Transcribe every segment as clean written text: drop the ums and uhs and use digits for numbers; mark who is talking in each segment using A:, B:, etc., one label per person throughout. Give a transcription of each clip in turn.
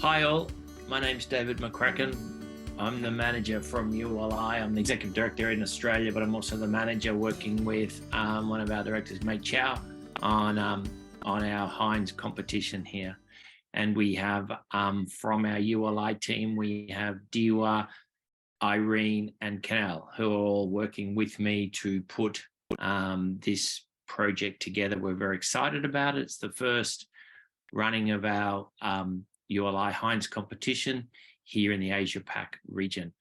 A: Hi all, my name's David McCracken. I'm the manager from ULI. I'm the executive director in Australia, but I'm also the manager working with one of our directors, Mate Chow, on our Hines competition here. And we have from our ULI team, we have Diwa, Irene and Canal, who are all working with me to put this project together. We're very excited about it. It's the first running of our ULI Hines competition here in the Asia Pac region.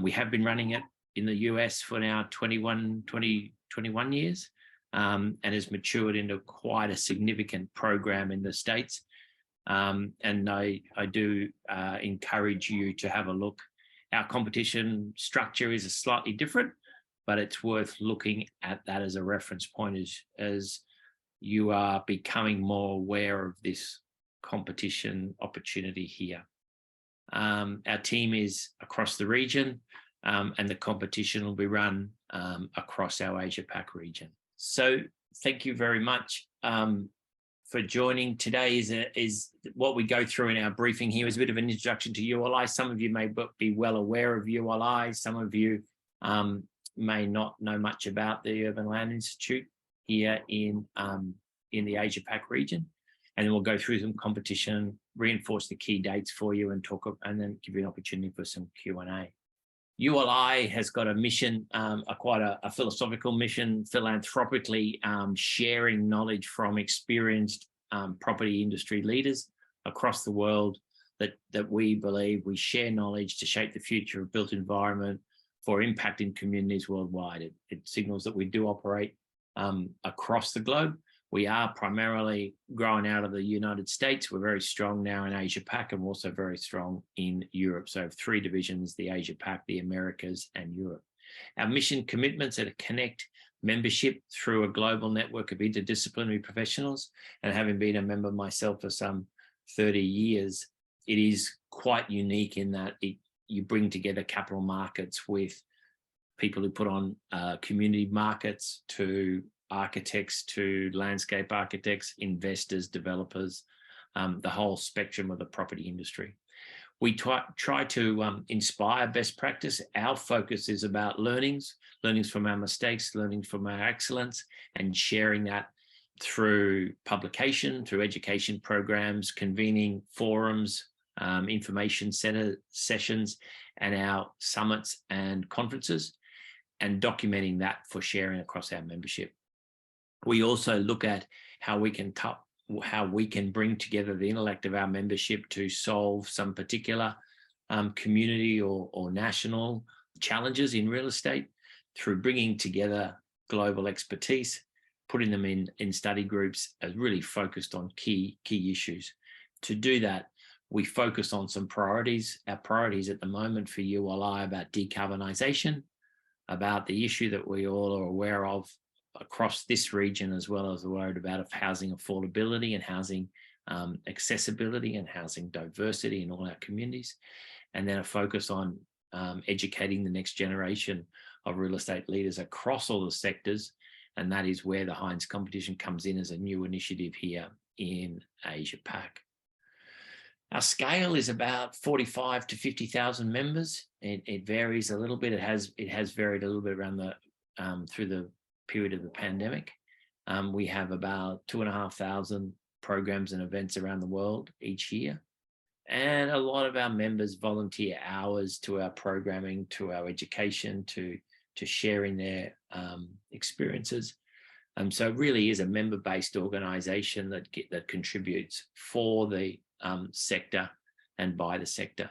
A: We have been running it in the US for now 21 years and has matured into quite a significant program in the States. And I do encourage you to have a look. Our competition structure is slightly different, but it's worth looking at that as a reference point as you are becoming more aware of this competition opportunity here. Our team is across the region and the competition will be run across our Asia Pac region. So thank you very much for joining. Today is what we go through in our briefing here is a bit of an introduction to ULI. Some of you may be well aware of ULI. Some of you may not know much about the Urban Land Institute here in the Asia Pac region. And then we'll go through some competition, reinforce the key dates for you and and then give you an opportunity for some Q&A. ULI has got a mission, quite a philosophical mission, philanthropically sharing knowledge from experienced property industry leaders across the world that we believe we share knowledge to shape the future of built environment for impact in communities worldwide. It signals that we do operate across the globe. We are primarily growing out of the United States. We're very strong now in Asia Pac and also very strong in Europe. So 3 divisions, the Asia Pac, the Americas and Europe. Our mission commitments are to connect membership through a global network of interdisciplinary professionals. And having been a member myself for some 30 years, it is quite unique in that you bring together capital markets with people who put on community markets to architects to landscape architects, investors, developers, the whole spectrum of the property industry. We try to inspire best practice. Our focus is about learnings from our mistakes, learnings from our excellence, and sharing that through publication, through education programs, convening forums, information center sessions, and our summits and conferences, and documenting that for sharing across our membership. We also look at how we can bring together the intellect of our membership to solve some particular community or national challenges in real estate through bringing together global expertise, putting them in study groups as really focused on key issues. To do that, we focus on some priorities. Our priorities at the moment for ULI about decarbonisation, about the issue that we all are aware of across this region, as well as the word about housing affordability and housing accessibility and housing diversity in all our communities. And then a focus on educating the next generation of real estate leaders across all the sectors. And that is where the Hines competition comes in as a new initiative here in Asia Pac. Our scale is about 45 to 50,000 members. It varies a little bit. It has varied a little bit around through the period of the pandemic. We have about 2,500 programs and events around the world each year. And a lot of our members volunteer hours to our programming, to our education, to sharing their experiences. So it really is a member-based organization that contributes for the sector and by the sector.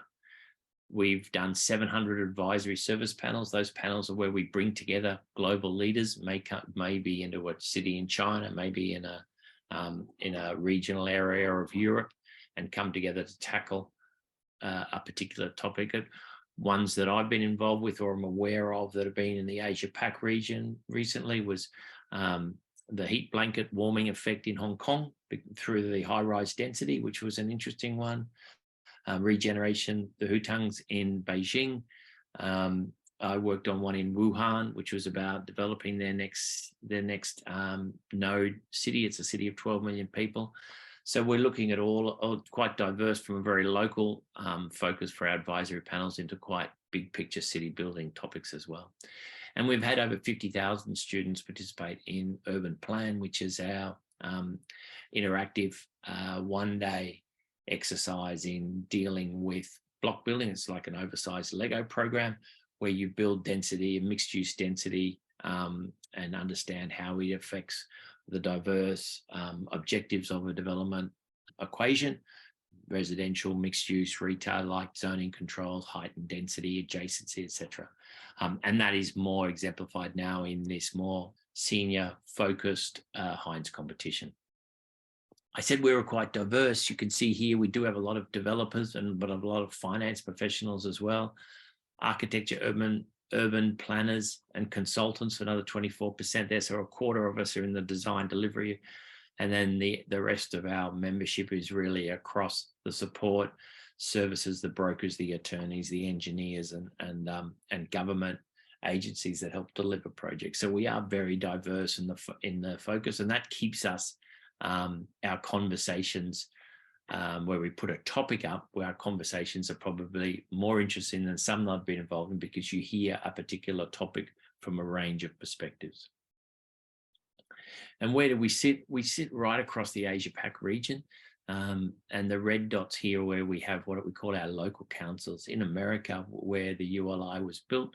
A: We've done 700 advisory service panels. Those panels are where we bring together global leaders, maybe into a city in China, maybe in a regional area of Europe, and come together to tackle a particular topic. Ones that I've been involved with or I'm aware of that have been in the Asia Pac region recently was the heat blanket warming effect in Hong Kong through the high-rise density, which was an interesting one. Regeneration, the hutangs in Beijing. I worked on one in Wuhan, which was about developing their next node city. It's a city of 12 million people. So we're looking at all quite diverse from a very local focus for our advisory panels into quite big picture city building topics as well. And we've had over 50,000 students participate in Urban Plan, which is our interactive one-day exercise in dealing with block building. It's like an oversized Lego program where you build density and mixed use density and understand how it affects the diverse objectives of a development equation: residential, mixed use, retail, like zoning controls, height and density, adjacency, etc. And that is more exemplified now in this more senior focused Hines competition. I said we were quite diverse. You can see here we do have a lot of developers but a lot of finance professionals as well, architecture, urban planners and consultants, another 24% there. So a quarter of us are in the design delivery. And then the rest of our membership is really across the support services, the brokers, the attorneys, the engineers, and government agencies that help deliver projects. So we are very diverse in the focus, and that keeps us our conversations where we put a topic up, where our conversations are probably more interesting than some that I've been involved in, because you hear a particular topic from a range of perspectives. And where do we sit? We sit right across the Asia Pac region. And the red dots here where we have what we call our local councils. In America, where the ULI was built,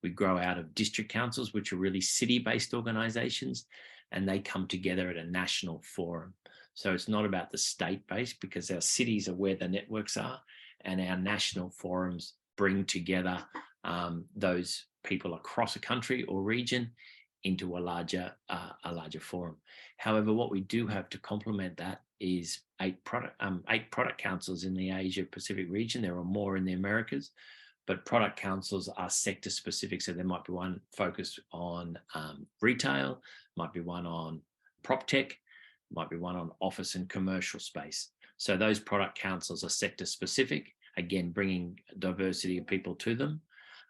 A: we grow out of district councils, which are really city-based organizations, and they come together at a national forum. So it's not about the state-based, because our cities are where the networks are, and our national forums bring together those people across a country or region into a larger forum. However, what we do have to complement that is eight product councils in the Asia Pacific region. There are more in the Americas, but product councils are sector specific. So there might be one focused on retail, might be one on prop tech, might be one on office and commercial space. So those product councils are sector specific, again, bringing diversity of people to them.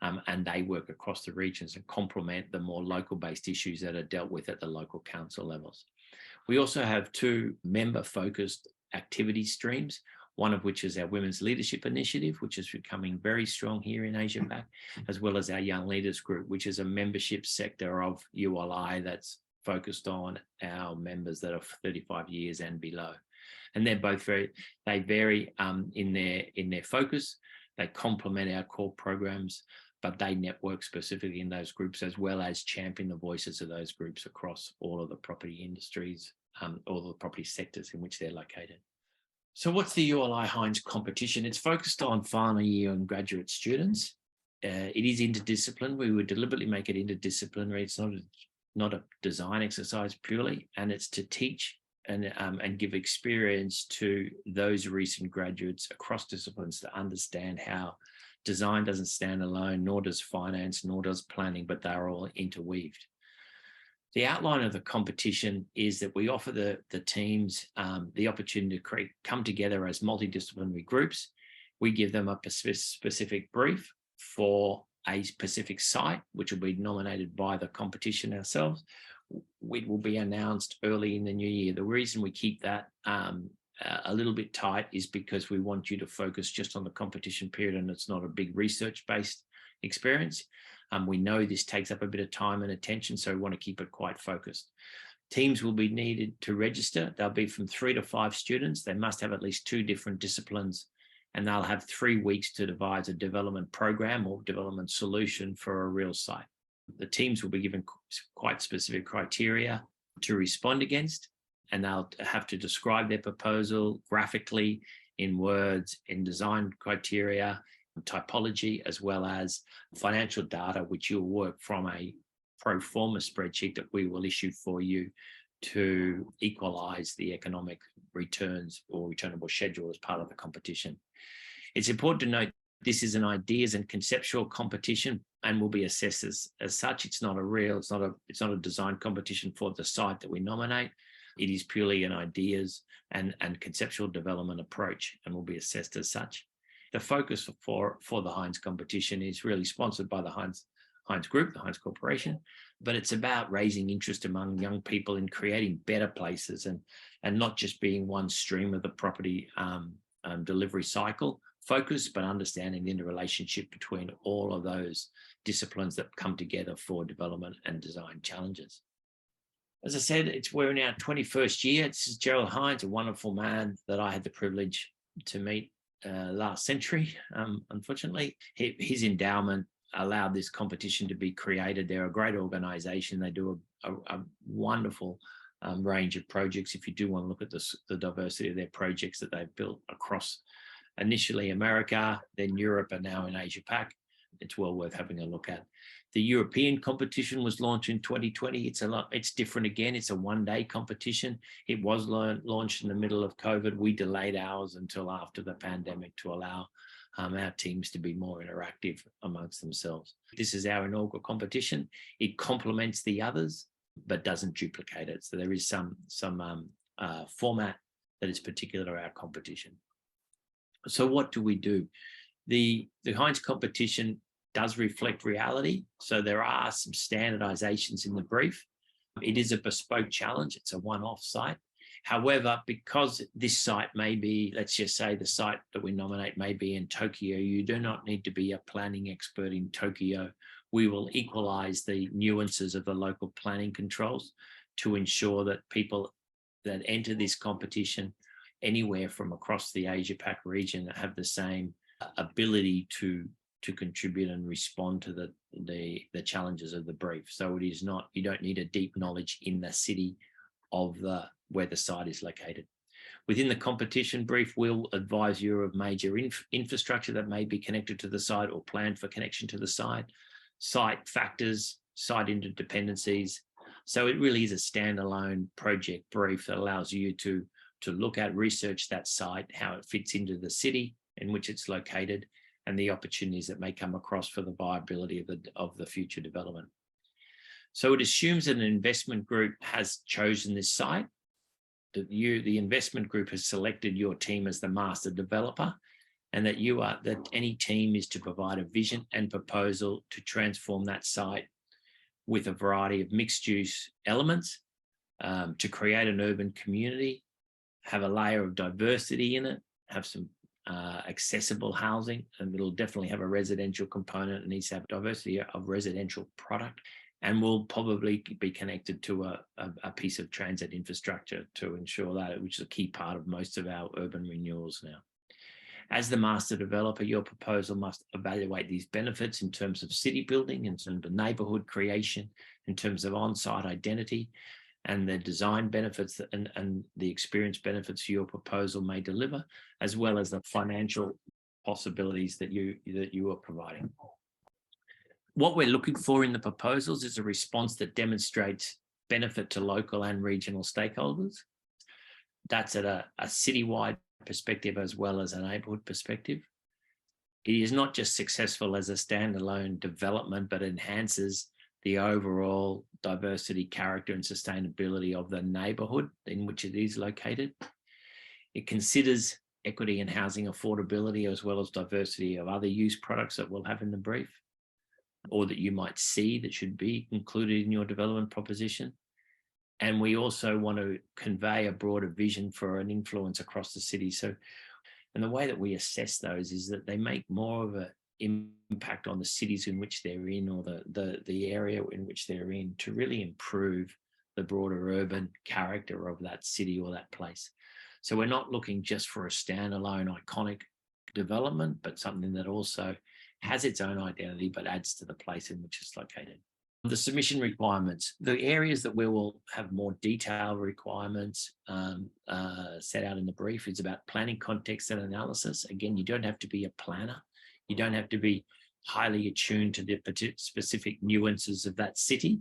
A: And they work across the regions and complement the more local-based issues that are dealt with at the local council levels. We also have two member-focused activity streams, one of which is our Women's Leadership Initiative, which is becoming very strong here in Asia Pac, as well as our Young Leaders Group, which is a membership sector of ULI that's focused on our members that are 35 years and below. And they're both they vary in their focus. They complement our core programs, but they network specifically in those groups, as well as champion the voices of those groups across all of the property industries, all of the property sectors in which they're located. So what's the ULI Hines competition? It's focused on final year and graduate students. It is interdisciplinary. We would deliberately make it interdisciplinary. It's not a design exercise purely, and it's to teach and give experience to those recent graduates across disciplines to understand how design doesn't stand alone, nor does finance, nor does planning, but they're all interweaved. The outline of the competition is that we offer the teams the opportunity to come together as multidisciplinary groups. We give them a specific brief for a specific site, which will be nominated by the competition ourselves. It will be announced early in the new year. The reason we keep that a little bit tight is because we want you to focus just on the competition period, and it's not a big research-based experience. We know this takes up a bit of time and attention, so we want to keep it quite focused. Teams will be needed to register. They'll be from 3 to 5 students. They must have at least 2 different disciplines, and they'll have 3 weeks to devise a development program or development solution for a real site. The teams will be given quite specific criteria to respond against, and they'll have to describe their proposal graphically in words, in design criteria, typology, as well as financial data, which you'll work from a pro forma spreadsheet that we will issue for you to equalize the economic returns or returnable schedule as part of the competition. It's important to note this is an ideas and conceptual competition and will be assessed as such. It's not a design competition for the site that we nominate. It is purely an ideas and conceptual development approach and will be assessed as such. The focus for the Hines competition is really sponsored by the Hines Group, the Hines Corporation, but it's about raising interest among young people in creating better places and not just being one stream of the property delivery cycle focus, but understanding the interrelationship between all of those disciplines that come together for development and design challenges. As I said, we're in our 21st year. This is Gerald Hines, a wonderful man that I had the privilege to meet last century. Unfortunately, his endowment allowed this competition to be created. They're a great organization. They do a wonderful range of projects. If you do want to look at the diversity of their projects that they've built across initially America, then Europe, and now in Asia Pac, it's well worth having a look at. The European competition was launched in 2020. It's different again. It's a one-day competition. It was launched in the middle of COVID. We delayed ours until after the pandemic to allow our teams to be more interactive amongst themselves. This is our inaugural competition. It complements the others, but doesn't duplicate it. So there is some format that is particular to our competition. So what do we do? The Hines competition does reflect reality. So there are some standardizations in the brief. It is a bespoke challenge. It's a one-off site. However, because this site may be, let's just say the site that we nominate may be in Tokyo, you do not need to be a planning expert in Tokyo. We will equalize the nuances of the local planning controls to ensure that people that enter this competition anywhere from across the Asia Pac region have the same ability to contribute and respond to the challenges of the brief. So it is not, you don't need a deep knowledge in the city of where the site is located. Within the competition brief, we'll advise you of major infrastructure that may be connected to the site or planned for connection to the site factors, site interdependencies. So it really is a standalone project brief that allows you to look at, research that site, how it fits into the city in which it's located, and the opportunities that may come across for the viability of the future development. So it assumes that an investment group has chosen this site, that the investment group has selected your team as the master developer, and that any team is to provide a vision and proposal to transform that site with a variety of mixed-use elements, to create an urban community, have a layer of diversity in it, have some accessible housing, and it'll definitely have a residential component. It needs to have diversity of residential product, and will probably be connected to a piece of transit infrastructure to ensure that, which is a key part of most of our urban renewals now. As the master developer, your proposal must evaluate these benefits in terms of city building, in terms of neighbourhood creation, in terms of on-site identity, and the design benefits and the experience benefits your proposal may deliver, as well as the financial possibilities that you are providing. What we're looking for in the proposals is a response that demonstrates benefit to local and regional stakeholders. That's at a citywide perspective as well as a neighbourhood perspective. It is not just successful as a standalone development, but enhances the overall diversity, character, and sustainability of the neighbourhood in which it is located. It considers equity and housing affordability, as well as diversity of other use products that we'll have in the brief, or that you might see that should be included in your development proposition. And we also want to convey a broader vision for an influence across the city. So, and the way that we assess those is that they make more of an impact on the cities in which they're in, or the area in which they're in, to really improve the broader urban character of that city or that place. So we're not looking just for a standalone iconic development, but something that also has its own identity, but adds to the place in which it's located. The submission requirements, the areas that we will have more detailed requirements set out in the brief is about planning context and analysis. Again, you don't have to be a planner. You don't have to be highly attuned to the specific nuances of that city,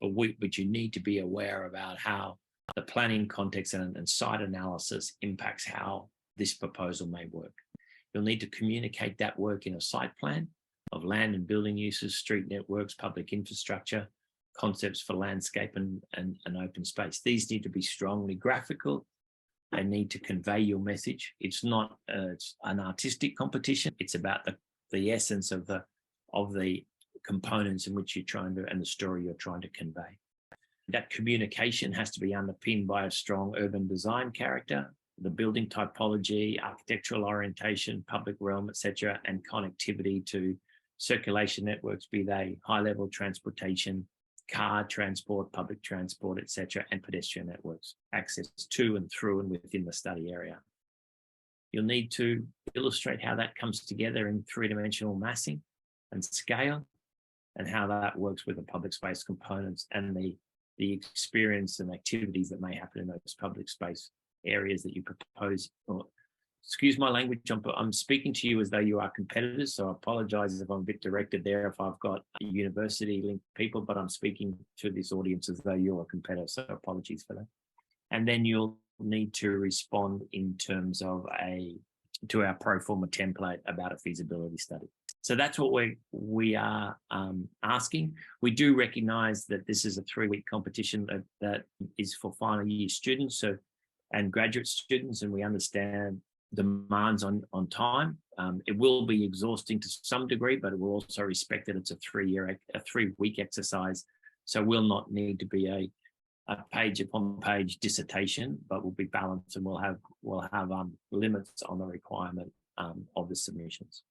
A: but you need to be aware about how the planning context and site analysis impacts how this proposal may work. You'll need to communicate that work in a site plan of land and building uses, street networks, public infrastructure, concepts for landscape and open space. These need to be strongly graphical. They need to convey your message. It's not it's an artistic competition. It's about the essence of the components in which you're trying to, and the story you're trying to convey. That communication has to be underpinned by a strong urban design character, the building typology, architectural orientation, public realm, etc., and connectivity to circulation networks, be they high-level transportation, car transport, public transport, etc., and pedestrian networks, access to and through and within the study area. You'll need to illustrate how that comes together in three-dimensional massing and scale, and how that works with the public space components and the experience and activities that may happen in those public space areas that you propose. Or, excuse my language, I'm speaking to you as though you are competitors, so I apologize if I'm a bit directed there if I've got university-linked people, but I'm speaking to this audience as though you're a competitor, so apologies for that. And then you'll need to respond in terms of to our pro forma template about a feasibility study. So that's what we are asking. We do recognise that this is a 3-week competition that is for final year students and graduate students, and we understand demands on time. It will be exhausting to some degree, but it will also respect that it's a 3-week exercise. So will not need to be a page upon page dissertation, but will be balanced, and we'll have limits on the requirement of the submissions.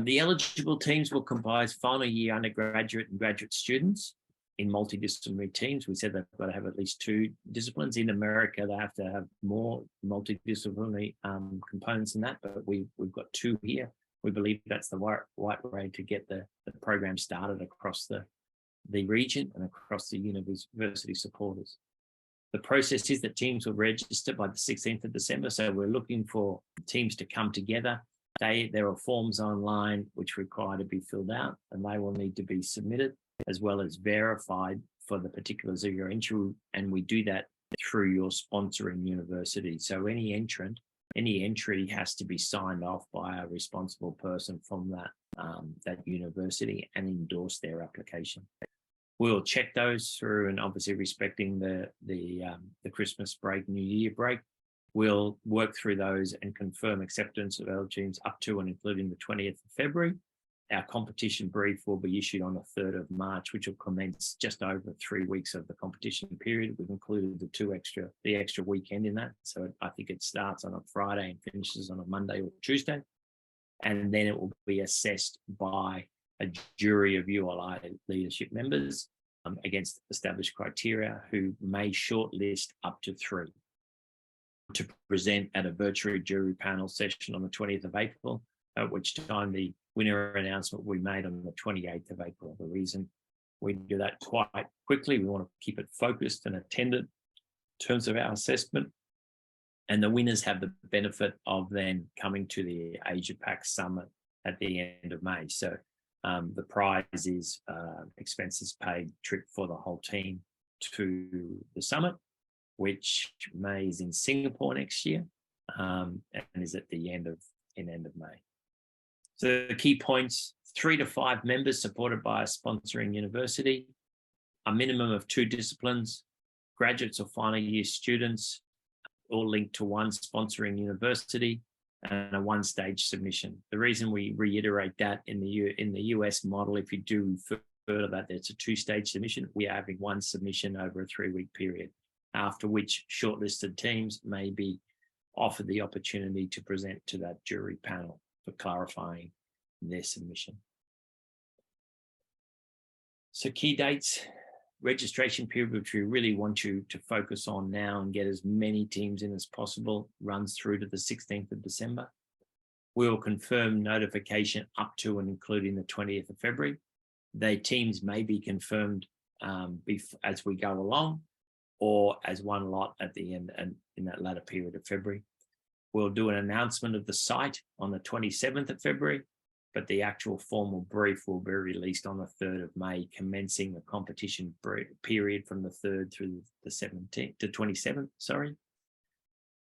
A: The eligible teams will comprise final year undergraduate and graduate students in multidisciplinary teams. We said they've got to have at least 2 disciplines. In America, they have to have more multidisciplinary components than that, but we've got 2 here. We believe that's the right way to get the program started across the region and across the university supporters. The process is that teams will register by the 16th of December. So we're looking for teams to come together. There are forms online which require to be filled out, and they will need to be submitted as well as verified for the particulars of your entry. And we do that through your sponsoring university. So any entry has to be signed off by a responsible person from that university and endorse their application. We'll check those through, and obviously respecting the Christmas break, New Year break, we'll work through those and confirm acceptance of eligible teams up to and including the 20th of February. Our competition brief will be issued on the 3rd of March, which will commence just over 3 weeks of the competition period. We've included the extra weekend in that. So I think it starts on a Friday and finishes on a Monday or Tuesday. And then it will be assessed by a jury of ULI leadership members against established criteria, who may shortlist up to 3 to present at a virtual jury panel session on the 20th of April, at which time the winner announcement will be made on the 28th of April. The reason we do that quite quickly, we want to keep it focused and attended in terms of our assessment. And the winners have the benefit of then coming to the Asia Pac Summit at the end of May. So the prize is expenses paid trip for the whole team to the summit, which May is in Singapore next year, and is at the end of May. So the key points: 3 to 5 members supported by a sponsoring university, a minimum of 2 disciplines, graduates or final year students, all linked to one sponsoring university, and a 1-stage submission. The reason we reiterate that in the US model, if you do further that, it's a 2-stage submission. We are having 1 submission over a 3-week period, after which shortlisted teams may be offered the opportunity to present to that jury panel for clarifying their submission. So key dates: registration period, which we really want you to focus on now and get as many teams in as possible, runs through to the 16th of December. We'll confirm notification up to and including the 20th of February. The teams may be confirmed as we go along, or as one lot at the end and in that latter period of February. We'll do an announcement of the site on the 27th of February, but the actual formal brief will be released on the 3rd of May, commencing the competition period from the 3rd through the 17th to 27th, sorry.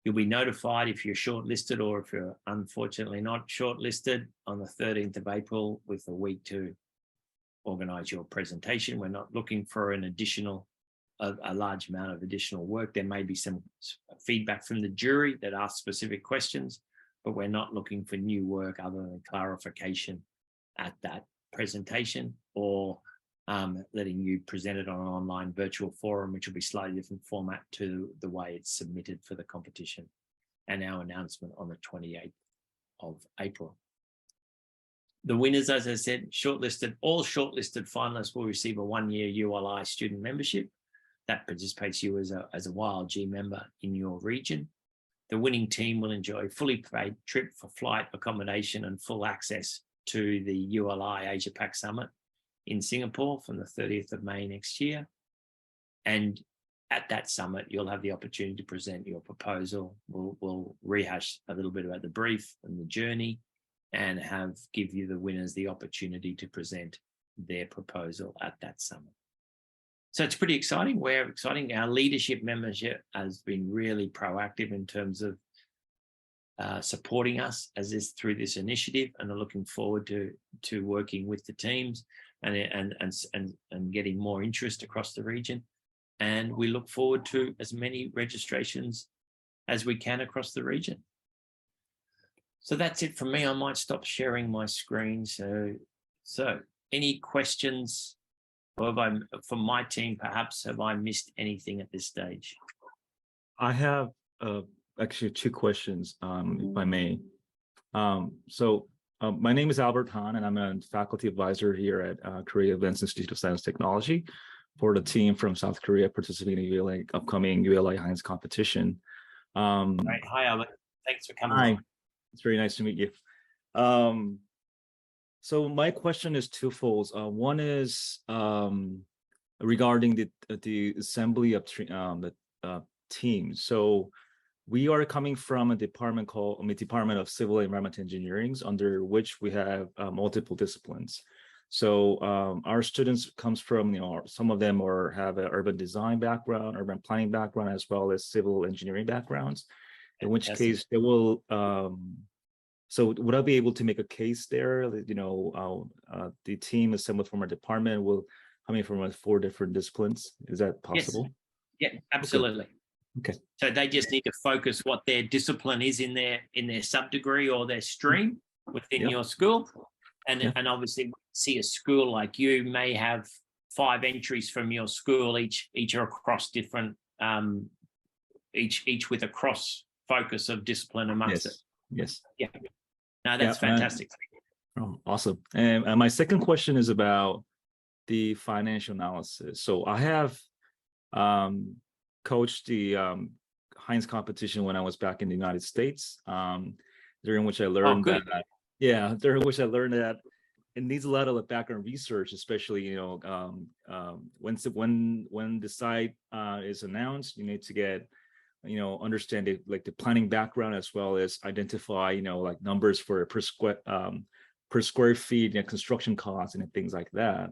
A: You'll be notified if you're shortlisted, or if you're unfortunately not shortlisted, on the 13th of April, with a week to organise your presentation. We're not looking for a large amount of additional work. There may be some feedback from the jury that asks specific questions, but we're not looking for new work other than clarification at that presentation, or letting you present it on an online virtual forum, which will be slightly different format to the way it's submitted for the competition, and our announcement on the 28th of April. The winners, as I said, all shortlisted finalists will receive a one-year ULI student membership that participates you as a YLG member in your region. The winning team will enjoy fully paid trip for flight, accommodation, and full access to the ULI Asia Pac Summit in Singapore from the 30th of May next year. And at that summit, you'll have the opportunity to present your proposal. We'll rehash a little bit about the brief and the journey, and give you the winners the opportunity to present their proposal at that summit. So it's pretty exciting. We're exciting. Our leadership membership has been really proactive in terms of supporting us through this initiative, and are looking forward to working with the teams and getting more interest across the region. And we look forward to as many registrations as we can across the region. So that's it from me. I might stop sharing my screen. So any questions from my team? Perhaps have I missed anything at this stage?
B: I have actually two questions, if I may. My name is Albert Han, and I'm a faculty advisor here at Korea Advanced Institute of Science and Technology for the team from South Korea participating in the upcoming ULI Hines competition.
A: Right. Hi, Albert. Thanks for coming.
B: Hi. It's very nice to meet you. So my question is twofold. One is regarding the assembly of the team. So we are coming from a department called Department of Civil and Environmental Engineering, under which we have multiple disciplines. So our students comes from, some of them have an urban design background, urban planning background, as well as civil engineering backgrounds. In which case they will. So would I be able to make a case there? The team assembled from our department will coming from 4 different disciplines. Is that possible?
A: Yes. Yeah, absolutely.
B: Okay.
A: So they just need to focus what their discipline is in their sub-degree or their stream within your school. And obviously see a school like you may have 5 entries from your school, each are across different, each with a cross focus of discipline amongst it.
B: Yes.
A: Yeah. No, that's fantastic.
B: Awesome. And my second question is about the financial analysis. So I have coached the Hines competition when I was back in the United States, during which I learned that it needs a lot of background research, especially when the site is announced. You need to get understand the planning background, as well as identify numbers for per square feet, construction costs and things like that.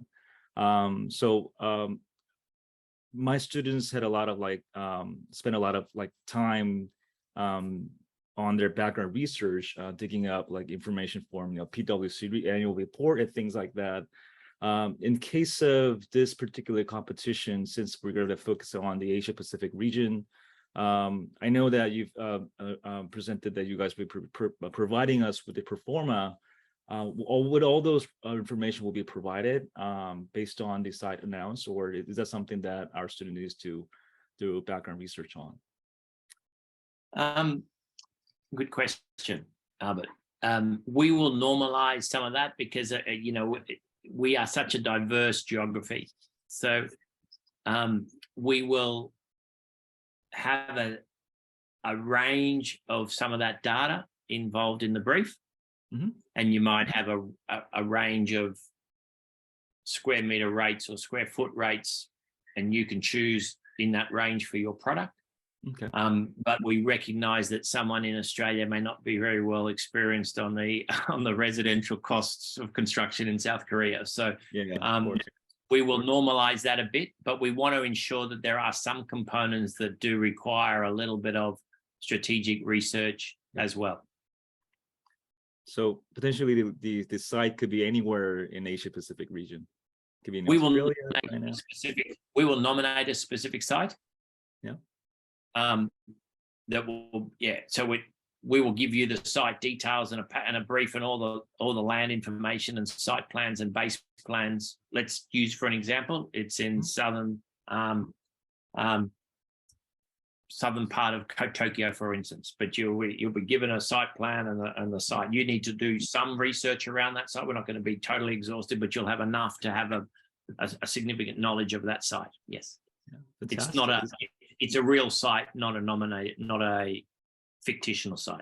B: My students had a lot of spent a lot of time on their background research, digging up information from PwC annual report and things like that. In case of this particular competition, since we're going to focus on the Asia Pacific region, I know that you've presented that you guys will be providing us with the performa. Would all those information will be provided based on the site announced, or is that something that our student needs to do background research on?
A: Good question, Albert. We will normalize some of that because we are such a diverse geography. So we will have a range of some of that data involved in the brief. Mm-hmm. And you might have a range of square meter rates or square foot rates, and you can choose in that range for your product.
B: Okay.
A: But we recognise that someone in Australia may not be very well experienced on the residential costs of construction in South Korea. So we will normalise that a bit, but we want to ensure that there are some components that do require a little bit of strategic research as well.
B: So potentially the site could be anywhere in Asia Pacific region. It could be in Australia,
A: we will nominate a specific site.
B: Yeah.
A: That will, yeah. So we will give you the site details and a brief and all the land information and site plans and base plans. Let's use for an example. It's in southern part of Tokyo, for instance. But you'll be given a site plan and the site. You need to do some research around that site. We're not going to be totally exhaustive, but you'll have enough to have a significant knowledge of that site. Yes, yeah, it's a real site, not a fictional site.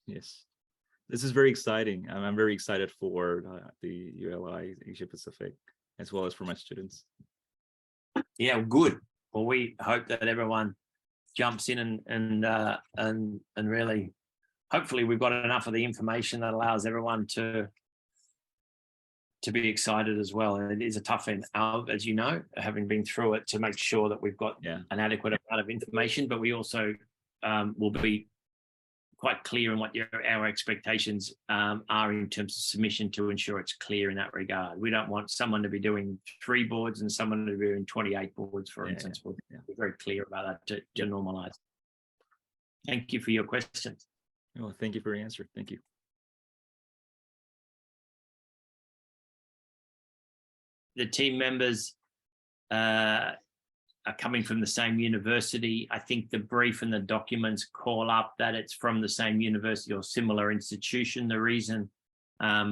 B: Yes, this is very exciting. I'm very excited for the ULI Asia Pacific, as well as for my students.
A: Yeah, good. Well, we hope that everyone jumps in and really, hopefully, we've got enough of the information that allows everyone to be excited as well. And it is a tough end, as you know, having been through it, to make sure that we've got an adequate amount of information, but we also will be quite clear in what our expectations are in terms of submission to ensure it's clear in that regard. We don't want someone to be doing 3 boards and someone to be doing 28 boards, for instance. We'll be very clear about that to normalize. Thank you for your questions.
B: Well, thank you for your answer. Thank you.
A: The team members are coming from the same university. I think the brief and the documents call up that it's from the same university or similar institution. The reason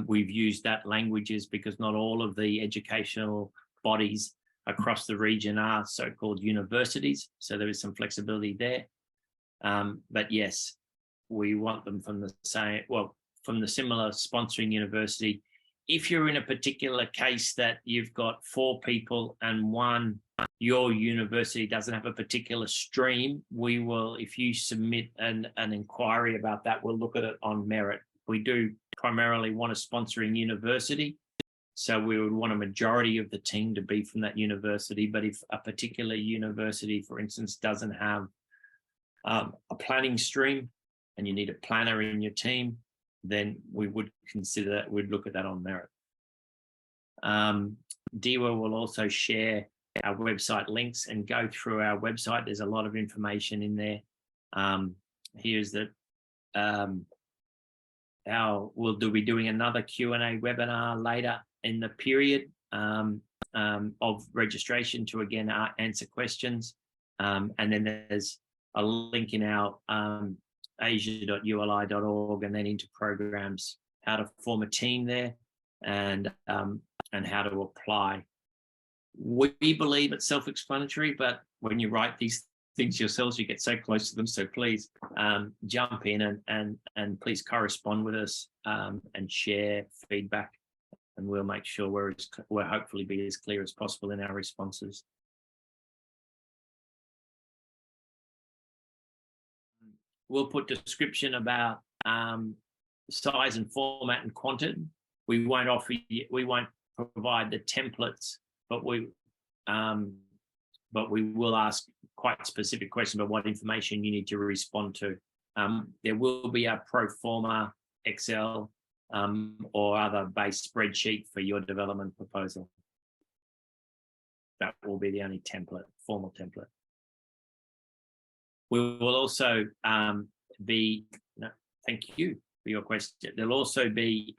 A: we've used that language is because not all of the educational bodies across the region are so-called universities. So there is some flexibility there. But yes, we want them from the same, from the similar sponsoring university. If you're in a particular case that you've got 4 people and your university doesn't have a particular stream, we will, if you submit an inquiry about that, we'll look at it on merit. We do primarily want a sponsoring university, so we would want a majority of the team to be from that university. But if a particular university, for instance, doesn't have a planning stream and you need a planner in your team, then we would consider that, we'd look at that on merit. Dewa will also share our website links and go through our website. There's a lot of information in there. Here's that we'll be doing another Q&A webinar later in the period of registration to again answer questions. And then there's a link in our asia.uli.org and then into programs, how to form a team there and how to apply. We believe it's self-explanatory, but when you write these things yourselves, you get so close to them. So please jump in and please correspond with us and share feedback, and we'll make sure we're hopefully be as clear as possible in our responses. We'll put description about size and format and quantity. We won't provide the templates, but we will ask quite specific questions about what information you need to respond to. There will be a pro forma Excel or other base spreadsheet for your development proposal. That will be the only template, formal template. We will also thank you for your question. There'll also be,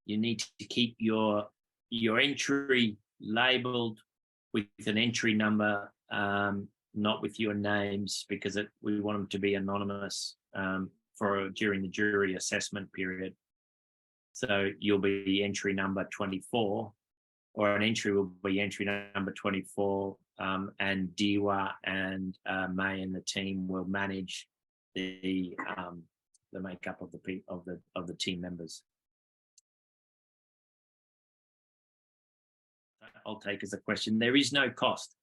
A: you need to keep your entry labeled with an entry number, not with your names, because we want them to be anonymous during the jury assessment period. So you'll be entry number 24, or an entry will be entry number 24, and Diwa and May and the team will manage the makeup of the team members. I'll take as a question. There is no cost.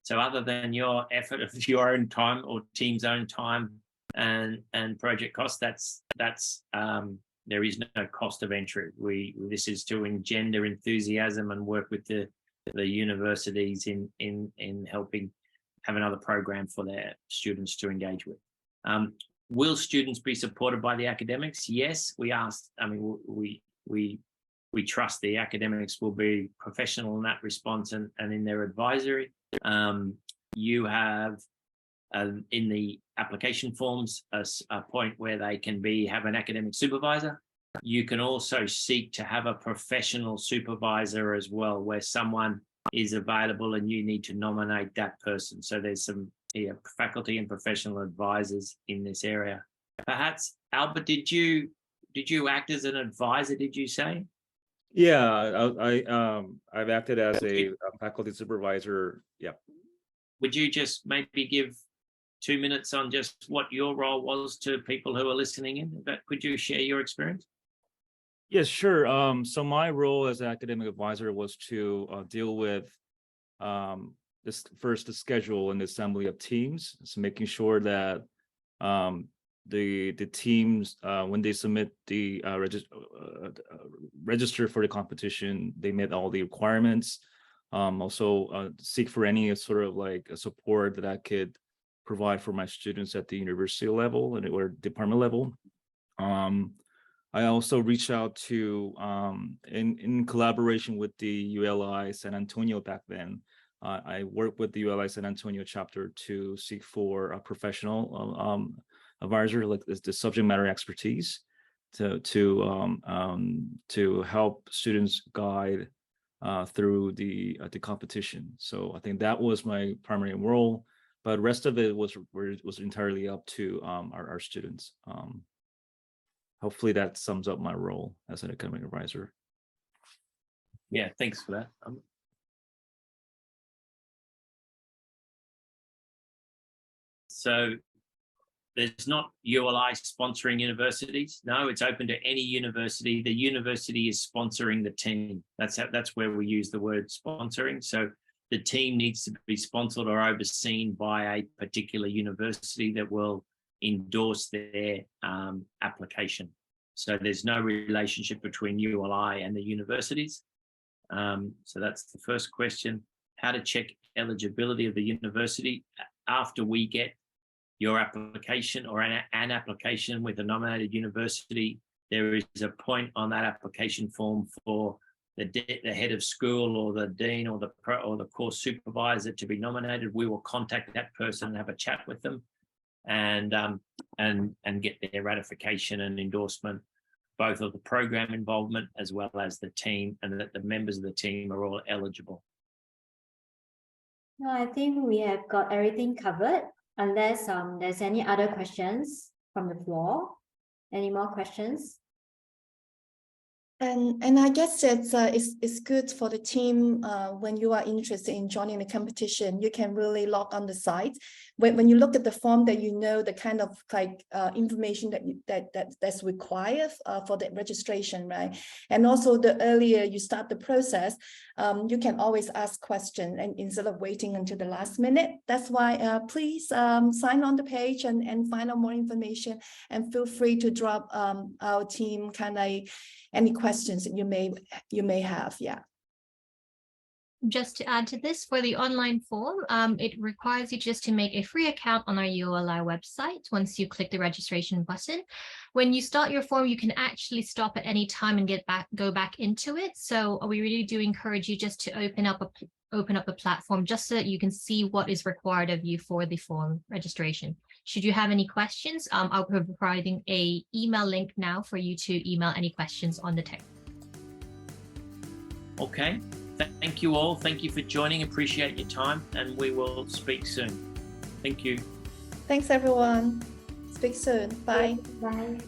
A: So other than your effort of your own time or team's own time and project cost, there is no cost of entry. This is to engender enthusiasm and work with the universities in helping have another program for their students to engage with. Will students be supported by the academics? Yes, we asked. I mean, we trust the academics will be professional in that response and in their advisory. You have in the application forms a point where they can have an academic supervisor. You can also seek to have a professional supervisor as well, where someone is available and you need to nominate that person. So there's some faculty and professional advisors in this area. Perhaps, Albert, did you act as an advisor, did you say?
B: Yeah, I've acted as a faculty supervisor. Yeah.
A: Would you just maybe give 2 minutes on just what your role was to people who are listening in? Could you share your experience?
B: Yes, sure. So my role as an academic advisor was to deal with the schedule and the assembly of teams. So making sure that the teams, when they submit the register for the competition, they met all the requirements. Also seek for any sort of like support that I could provide for my students at the university level or department level. I also reached out to, in collaboration with the ULI San Antonio back then, I worked with the ULI San Antonio chapter to seek for a professional advisor, like the subject matter expertise, to help students guide through the competition. So I think that was my primary role, but the rest of it was entirely up to our students. Hopefully that sums up my role as an academic advisor.
A: Yeah, thanks for that. So there's not ULI sponsoring universities. No, it's open to any university. The university is sponsoring the team. That's where we use the word sponsoring. So the team needs to be sponsored or overseen by a particular university that will endorse their application. So there's no relationship between ULI and the universities. So that's the first question. How to check eligibility of the university. After we get your application or an application with a nominated university, there is a point on that application form for the head of school or the dean or the course supervisor to be nominated. We will contact that person and have a chat with them and get their ratification and endorsement, both of the program involvement as well as the team, and that the members of the team are all eligible.
C: No, I think we have got everything covered, unless there's any other questions from the floor. Any more questions?
D: And I guess it's good for the team when you are interested in joining the competition. You can really log on the site. When you look at the form, that you know the kind of like information that's required for the registration, right? And also the earlier you start the process, you can always ask questions and instead of waiting until the last minute. That's why please sign on the page and find out more information, and feel free to drop our team kind of any questions that you may have. Yeah.
E: Just to add to this, for the online form, it requires you just to make a free account on our ULI website once you click the registration button. When you start your form, you can actually stop at any time and go back into it. So we really do encourage you just to open up the platform just so that you can see what is required of you for the form registration. Should you have any questions, I'll be providing an email link now for you to email any questions on the text.
A: Okay, thank you all. Thank you for joining. Appreciate your time, and we will speak soon. Thank you.
D: Thanks, everyone. Speak soon. Bye.
C: Bye.